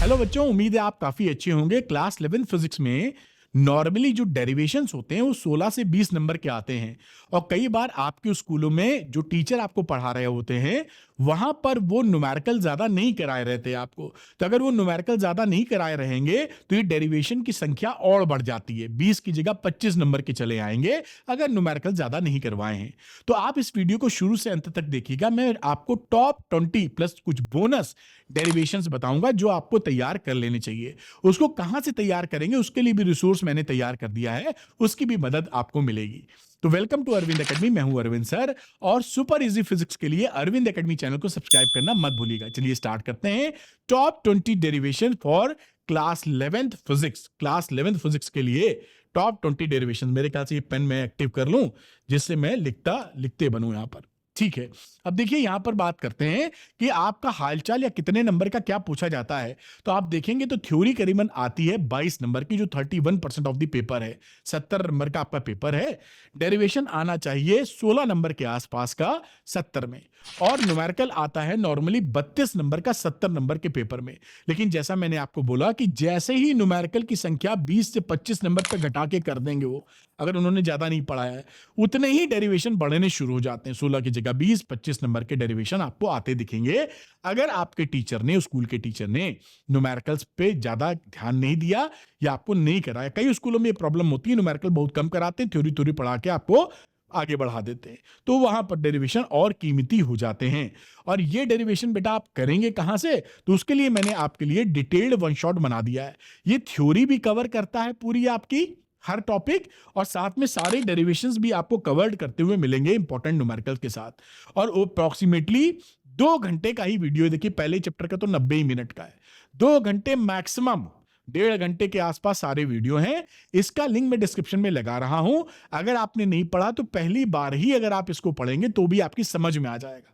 Hello बच्चों, उम्मीद है आप काफी अच्छे होंगे। क्लास 11 फिजिक्स में नॉर्मली जो डेरिवेशंस होते हैं वो 16 से 20 नंबर के आते हैं। और कई बार आपके स्कूलों में जो टीचर आपको पढ़ा रहे होते हैं वहां पर वो न्यूमेरिकल ज्यादा नहीं कराए रहते आपको। तो अगर वो न्यूमेरिकल ज्यादा नहीं कराए रहेंगे तो ये डेरिवेशन की संख्या और बढ़ जाती है, 20 की जगह 25 नंबर के चले आएंगे अगर न्यूमेरिकल ज्यादा नहीं करवाए हैं। तो आप इस वीडियो को शुरू से अंत तक देखिएगा। मैं आपको टॉप 20 प्लस कुछ बोनस डेरिवेशंस बताऊंगा जो आपको तैयार कर लेने चाहिए। उसको कहां से तैयार करेंगे उसके लिए भी रिसोर्स मैंने तैयार कर दिया है, उसकी भी मदद आपको मिलेगी। तो वेलकम टू अरविंद एकेडमी, मैं हूं अरविंद सर। और सुपर इजी फिजिक्स के लिए अरविंद एकेडमी चैनल को सब्सक्राइब करना मत भूलिएगा। चलिए स्टार्ट करते हैं। Top 20 derivation for class 11th physics. Class 11th physics के लिए टॉप 20 डेरिवेशन। मेरे ख्याल से ये पेन मैं एक्टिव कर लूं जिससे मैं लिखते बनूं यहां पर। ठीक है, अब देखिए यहां पर बात करते हैं कि आपका हालचाल या कितने नंबर का क्या पूछा जाता है। तो आप देखेंगे तो थ्योरी करीबन आती है 22 नंबर की, जो 31% ऑफ द पेपर है। 70 नंबर का आपका पेपर है। डेरिवेशन आना चाहिए 16 नंबर के आसपास का 70 में। और न्यूमेरिकल आता है नॉर्मली 32 नंबर का 70 नंबर के पेपर में। लेकिन जैसा मैंने आपको बोला कि जैसे ही न्यूमेरिकल की संख्या 20 से 25 नंबर तक घटा के कर देंगे, वो अगर उन्होंने ज्यादा नहीं पढ़ाया है, उतने ही डेरिवेशन बढ़ने शुरू हो जाते हैं। 16 की जगह 20-25 नंबर के डेरिवेशन आपको आते दिखेंगे अगर आपके टीचर ने, स्कूल के टीचर ने न्यूमेरिकल्स पे ज्यादा ध्यान नहीं दिया या आपको नहीं कराया। कई स्कूलों में ये प्रॉब्लम होती है, न्यूमेरिकल बहुत कम कराते हैं, थ्योरी थ्योरी पढ़ा के आपको आगे बढ़ा देते हैं, तो वहां पर डेरिवेशन और कीमती हो जाते हैं। और ये डेरिवेशन बेटा आप करेंगे कहां से? तो उसके लिए मैंने आपके लिए डिटेल्ड वन शॉट बना दिया है। ये थ्योरी भी कवर करता है पूरी आपकी हर टॉपिक, और साथ में सारे डेरिवेशंस भी आपको कवर्ड करते हुए मिलेंगे इंपॉर्टेंट न्यूमेरिकल के साथ। और अप्रोक्सीमेटली 2 घंटे का ही वीडियो है। देखिए पहले चैप्टर का तो 90 ही मिनट का है, 2 घंटे मैक्सिमम, 1.5 घंटे के आसपास सारे वीडियो हैं। इसका लिंक मैं डिस्क्रिप्शन में लगा रहा हूं। अगर आपने नहीं पढ़ा तो पहली बार ही अगर आप इसको पढ़ेंगे तो भी आपकी समझ में आ जाएगा।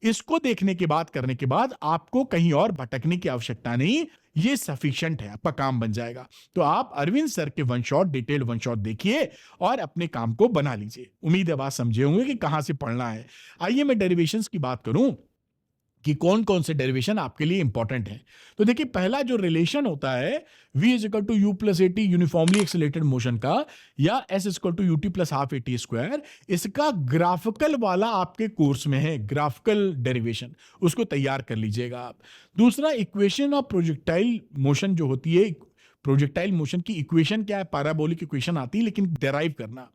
इसको देखने के बाद, करने के बाद आपको कहीं और भटकने की आवश्यकता नहीं, ये सफिशिएंट है, आपका काम बन जाएगा। तो आप अरविंद सर के one shot, detailed one shot देखिए और अपने काम को बना लीजिए। उम्मीद है बात समझे होंगे कि कहां से पढ़ना है। आइए मैं डेरिवेशंस की बात करूं कि कौन कौन से डेरिवेशन आपके लिए इंपॉर्टेंट है। तो देखिए पहला जो रिलेशन होता है v is equal to u plus a t uniformly accelerated motion का, या s is equal to u t plus half a t square, इसका ग्राफिकल वाला आपके कोर्स में है, ग्राफिकल डेरिवेशन, उसको तैयार कर लीजिएगा आप। दूसरा इक्वेशन ऑफ प्रोजेक्टाइल मोशन जो होती है, प्रोजेक्टाइल मोशन की इक्वेशन क्या है? पैराबोलिक इक्वेशन आती है, लेकिन डेराइव करना।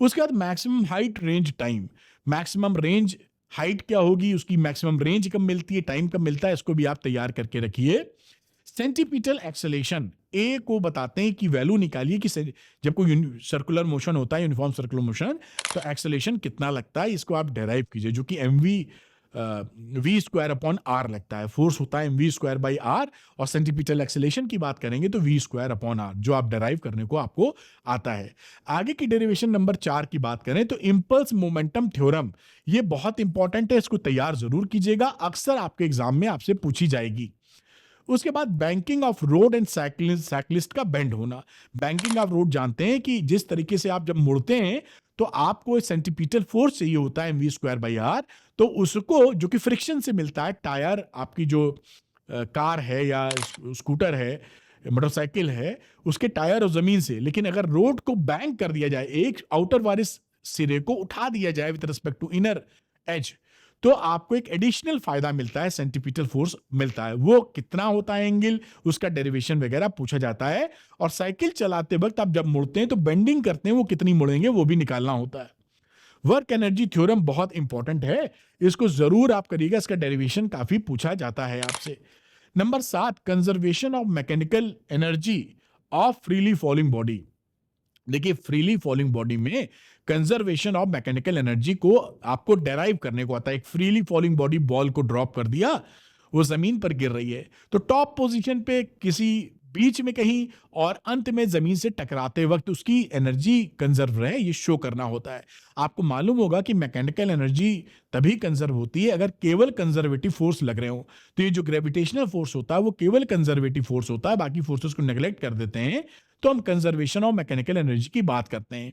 उसके बाद maximum height range time, maximum range height क्या होगी, उसकी मैक्सिमम रेंज कब मिलती है, टाइम कब मिलता है, इसको भी आप तैयार करके रखिए। सेंटीपिटल एक्सेलेरेशन, ए को बताते हैं कि वैल्यू निकालिए कि जब कोई सर्कुलर मोशन होता है, यूनिफॉर्म सर्कुलर मोशन, तो एक्सेलेरेशन कितना लगता है, इसको आप डेराइव कीजिए, जो कि m v v square upon r लगता है। फोर्स होता है वी स्क्वायर बाई आर, और सेंटीपिटल एक्सेलेरेशन की बात करेंगे तो वी स्क्वायर अपॉन आर, जो आप डेराइव करने को आपको आता है। आगे की डेरिवेशन नंबर 4 की बात करें तो इम्पल्स मोमेंटम थ्योरम, ये बहुत इंपॉर्टेंट है, इसको तैयार जरूर कीजिएगा, अक्सर आपके एग्जाम में आपसे पूछी जाएगी। उसके बाद banking of road and cyclist का बेंड होना। बैंकिंग ऑफ रोड जानते हैं कि जिस तरीके से आप जब मुड़ते हैं तो आपको सेंटीपिटल फोर्स चाहिए होता है वी स्क्वायर बाई आर, तो उसको जो कि फ्रिक्शन से मिलता है, टायर आपकी जो कार है या स्कूटर है, मोटरसाइकिल है, उसके टायर और जमीन से। लेकिन अगर रोड को बैंक कर दिया जाए, एक आउटर वाले सिरे को उठा दिया जाए with respect to inner edge, तो आपको एक एडिशनल फायदा मिलता है, सेंटीपिटल फोर्स मिलता है। वो कितना होता है एंगल, उसका डेरिवेशन वगैरह पूछा जाता है। और साइकिल चलाते वक्त आप जब मुड़ते हैं तो बेंडिंग करते हैं, वो कितनी मुड़ेंगे वो भी निकालना होता है। वर्क एनर्जी थ्योरम बहुत इंपॉर्टेंट है, इसको जरूर आप करिएगा, इसका डेरिवेशन काफी पूछा जाता है आपसे। Number 7, conservation of mechanical energy of freely falling body. देखिए फ्रीली फॉलिंग बॉडी में कंजर्वेशन ऑफ मैकेनिकल एनर्जी को आपको डेराइव करने को आता है। एक फ्रीली फॉलिंग बॉडी, बॉल को ड्रॉप कर दिया, वो जमीन पर गिर रही है, तो टॉप पोजीशन पे किसी बीच में कहीं और अंत में जमीन से टकराते वक्त उसकी एनर्जी कंजर्व रहे, ये शो करना होता है। आपको मालूम होगा कि मैकेनिकल एनर्जी तभी कंजर्व होती है अगर केवल कंजर्वेटिव फोर्स लग रहे हो। तो ये जो ग्रेविटेशनल फोर्स होता है वो केवल कंजर्वेटिव फोर्स होता है, बाकी फोर्सेस को नेग्लेक्ट कर देते हैं, तो हम कंजर्वेशन ऑफ मैकेनिकल एनर्जी की बात करते हैं।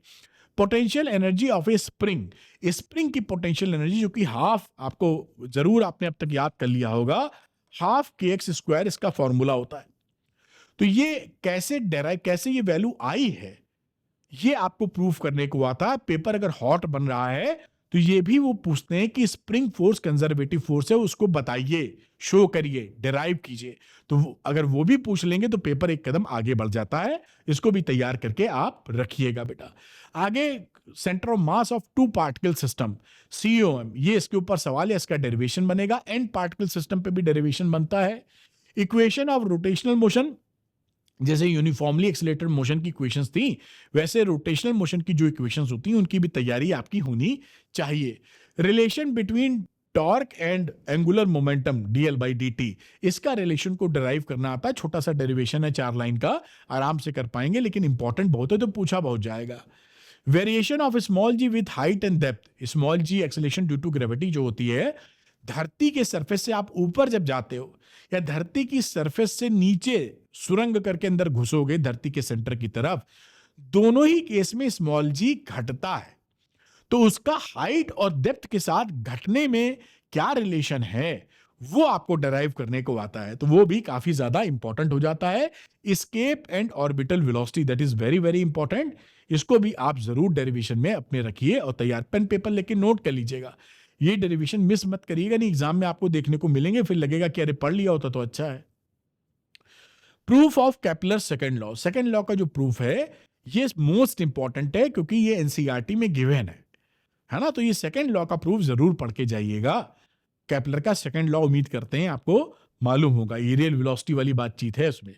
Potential energy of A spring, spring की पोटेंशियल एनर्जी जो कि हाफ, आपको जरूर आपने अब तक याद कर लिया होगा, हाफ के एक्स स्क्वायर इसका फॉर्मूला होता है। तो ये कैसे ये वैल्यू आई है, ये आपको प्रूफ करने को आता है। पेपर अगर हॉट बन रहा है तो ये भी वो पूछते हैं कि स्प्रिंग फोर्स कंजर्वेटिव फोर्स है, उसको बताइए, शो करिए, डिराइव कीजिए। तो अगर वो भी पूछ लेंगे तो पेपर एक कदम आगे बढ़ जाता है। इसको भी तैयार करके आप रखिएगा बेटा। आगे centre of mass of two particle system, COM, ये इसके ऊपर सवाल है, इसका डेरिवेशन बनेगा। एंड पार्टिकल सिस्टम पे भी डेरिवेशन बनता है। इक्वेशन ऑफ रोटेशनल मोशन, जैसे यूनिफॉर्मली एक्सीलरेटेड मोशन की इक्वेशंस थी, वैसे रोटेशनल मोशन की जो इक्वेशंस होती हैं उनकी भी तैयारी आपकी होनी चाहिए। Relation between torque and angular momentum dl/dt, इसका रिलेशन को डिराइव करना आता है। छोटा सा डेरिवेशन है 4 लाइन का, आराम से कर पाएंगे, लेकिन इंपॉर्टेंट बहुत है तो पूछा बहुत जाएगा। Variation of small g with height and depth, small g acceleration due to gravity जो होती है, धरती के सरफेस से आप ऊपर जब जाते हो या धरती की सरफेस से नीचे सुरंग करके अंदर घुसोगे धरती के सेंटर की तरफ, दोनों ही केस में स्मॉल जी घटता है। तो उसका हाइट और डेप्थ के साथ घटने में क्या रिलेशन है वो आपको डराइव करने को आता है, तो वो भी काफी ज्यादा इंपॉर्टेंट हो जाता है। Escape and orbital velocity, that is very very important. इसको भी आप जरूर डेरिवेशन में अपने रखिए और तैयार पेन पेपर लेके नोट कर लीजिएगा। ये डेरिवेशन मिस मत करिएगा, नहीं एग्जाम में आपको देखने को मिलेंगे, फिर लगेगा कि अरे पढ़ लिया होता तो अच्छा है। Proof of Kepler second law, second law का जो प्रूफ है ये मोस्ट इंपॉर्टेंट है क्योंकि ये एनसीईआरटी में गिवन है ना। तो ये सेकंड लॉ का प्रूफ जरूर पढ़ के जाइएगा। केपलर का सेकंड लॉ उम्मीद करते हैं आपको मालूम होगा, एरियल वेलोसिटी वाली बातचीत है उसमें।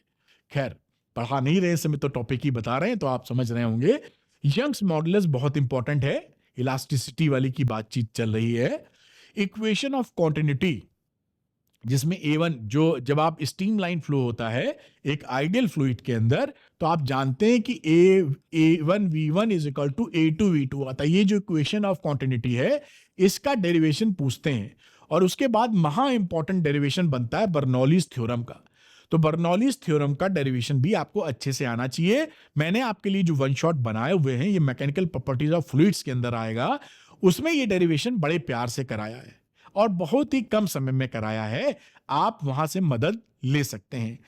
खैर पढ़ा नहीं रहे समय तो टॉपिक ही बता रहे हैं तो आप समझ रहे होंगे। यंग्स मॉडुलस बहुत इंपॉर्टेंट है, इलास्टिसिटी वाली की बातचीत चल रही है। इक्वेशन ऑफ कॉन्टिन्यूटी, जिसमें A1, जो जब आप स्टीम लाइन फ्लो होता है एक आइडियल फ्लूइड के अंदर, तो आप जानते हैं कि A1 V1 is equal to A2 V2 आता है। ये जो इक्वेशन ऑफ कॉन्टिन्यूटी है इसका डेरिवेशन पूछते हैं। और उसके बाद महा इंपॉर्टेंट डेरिवेशन बनता है बर्नौलीज थ्योरम का। तो बर्नौलीज थ्योरम का डेरिवेशन भी आपको अच्छे से आना चाहिए। मैंने आपके लिए जो वन शॉट बनाए हुए हैं, ये मैकेनिकल प्रॉपर्टीज ऑफ फ्लूइड्स के अंदर आएगा, उसमें ये डेरिवेशन बड़े प्यार से कराया है और बहुत ही कम समय में कराया है। आप वहां से मदद ले सकते हैं।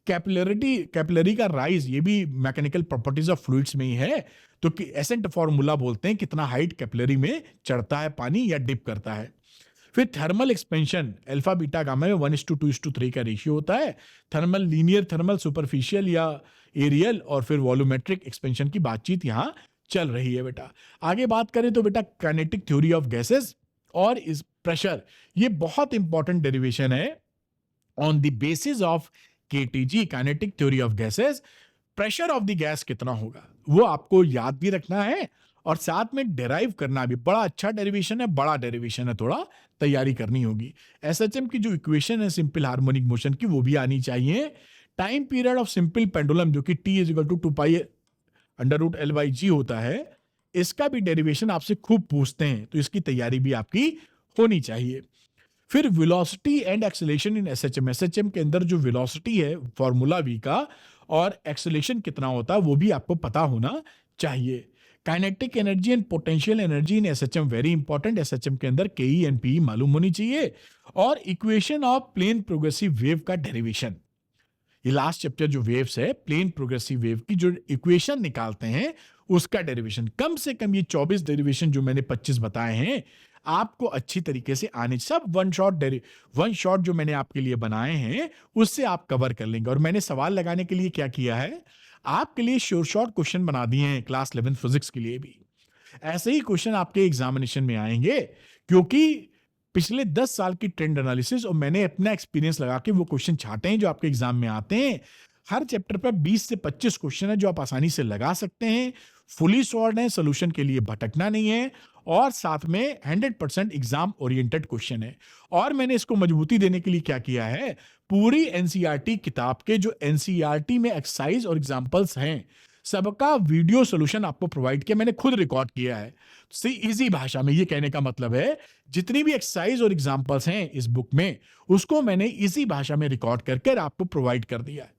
कैपिलरी का राइज, ये भी मैकेनिकल प्रॉपर्टीज ऑफ फ्लूइड्स में ही है। तो एसेंट फॉर्मूला बोलते हैं कितना हाइट कैपिलरी में चढ़ता है पानी या डिप करता है। फिर thermal expansion, alpha beta gamma में 1:2:3 का रेशियो होता है। थर्मल लीनियर, थर्मल सुपरफिशियल या एरियल, और फिर वॉल्यूमेट्रिक एक्सपेंशन की बातचीत यहां चल रही है बेटा। आगे बात करें तो बेटा काइनेटिक थ्योरी ऑफ गैसेस और इस प्रेशर, ये बहुत इंपॉर्टेंट डेरिवेशन है। On the basis of KTG, kinetic theory of gases, pressure of the gas कितना होगा वो आपको याद भी रखना है और साथ में डेराइव करना भी। बड़ा अच्छा डेरिवेशन है, बड़ा डेरिवेशन है, थोड़ा तैयारी करनी होगी। एसएचएम की जो इक्वेशन है सिंपल हार्मोनिक मोशन की, वो भी आनी चाहिए। Time period of simple pendulum जो कि T = 2π√L/g होता है, इसका भी डेरिवेशन आपसे खूब पूछते हैं, तो इसकी तैयारी भी आपकी होनी चाहिए। फिर velocity and acceleration in SHM, SHM के अंदर जो वेलोसिटी है फॉर्मूला V का और एक्सेलरेशन कितना होता है वो भी आपको पता होना चाहिए। Kinetic energy and potential energy in SHM very important, SHM के अंदर के ई एंड पी मालूम होनी चाहिए। और equation of plane progressive wave का डेरिवेशन, ये लास्ट चैप्टर जो वेव्स है, प्लेन प्रोग्रेसिव वेव की जो इक्वेशन निकालते हैं उसका डेरिवेशन, कम से कम ये 24 डेरिवेशन जो मैंने 25 बताए हैं आपको अच्छी तरीके से आने, सब वन शॉट जो मैंने आपके लिए बनाए हैं उससे आप कवर कर लेंगे। और मैंने सवाल लगाने के लिए क्या किया है, आपके लिए शॉर्ट क्वेश्चन बना दिए हैं क्लास 11 फिजिक्स के लिए भी। ऐसे ही क्वेश्चन आपके एग्जामिनेशन में आएंगे क्योंकि पिछले 10 साल की ट्रेंड एनालिसिस और मैंने अपना एक्सपीरियंस लगा के वो क्वेश्चन छाटे हैं जो आपके एग्जाम में आते हैं। हर चैप्टर पर 20 से 25 क्वेश्चन है जो आप आसानी से लगा सकते हैं, फुली सॉल्व्ड है, सोल्यूशन के लिए भटकना नहीं है और साथ में 100% एग्जाम ओरिएंटेड क्वेश्चन है। और मैंने इसको मजबूती देने के लिए क्या किया है, पूरी एनसीईआरटी किताब के जो एनसीईआरटी में एक्सरसाइज और एग्जांपल्स हैं सबका वीडियो सॉल्यूशन आपको प्रोवाइड किया, मैंने खुद रिकॉर्ड किया है सी इजी भाषा में। ये कहने का मतलब है जितनी भी एक्सरसाइज और एग्जांपल्स हैं इस बुक में उसको मैंने इजी भाषा में रिकॉर्ड करके आपको प्रोवाइड कर दिया है।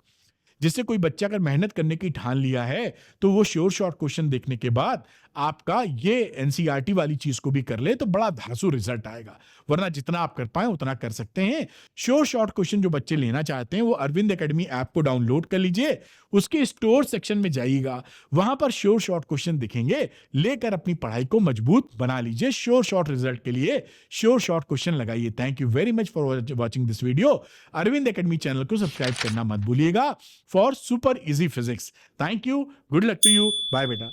जिससे कोई बच्चा अगर मेहनत करने की ठान लिया है, तो वो श्योर शॉर्ट क्वेश्चन देखने के बाद आपका ये एनसीईआरटी वाली चीज को भी कर ले तो बड़ा धांसू रिजल्ट आएगा। वरना जितना आप कर पाए उतना कर सकते हैं। श्योर शॉर्ट क्वेश्चन जो बच्चे लेना चाहते हैं वो अरविंद एकेडमी ऐप को डाउनलोड कर लीजिए, उसके स्टोर सेक्शन में जाइएगा, वहां पर श्योर शॉर्ट क्वेश्चन दिखेंगे, लेकर अपनी पढ़ाई को मजबूत बना लीजिए। श्योर शॉर्ट रिजल्ट के लिए श्योर शॉर्ट क्वेश्चन लगाइए। Thank you very much for watching this video. Arvind academy channel को सब्सक्राइब करना मत भूलिएगा for super easy physics. Thank you, good luck to you, bye बेटा।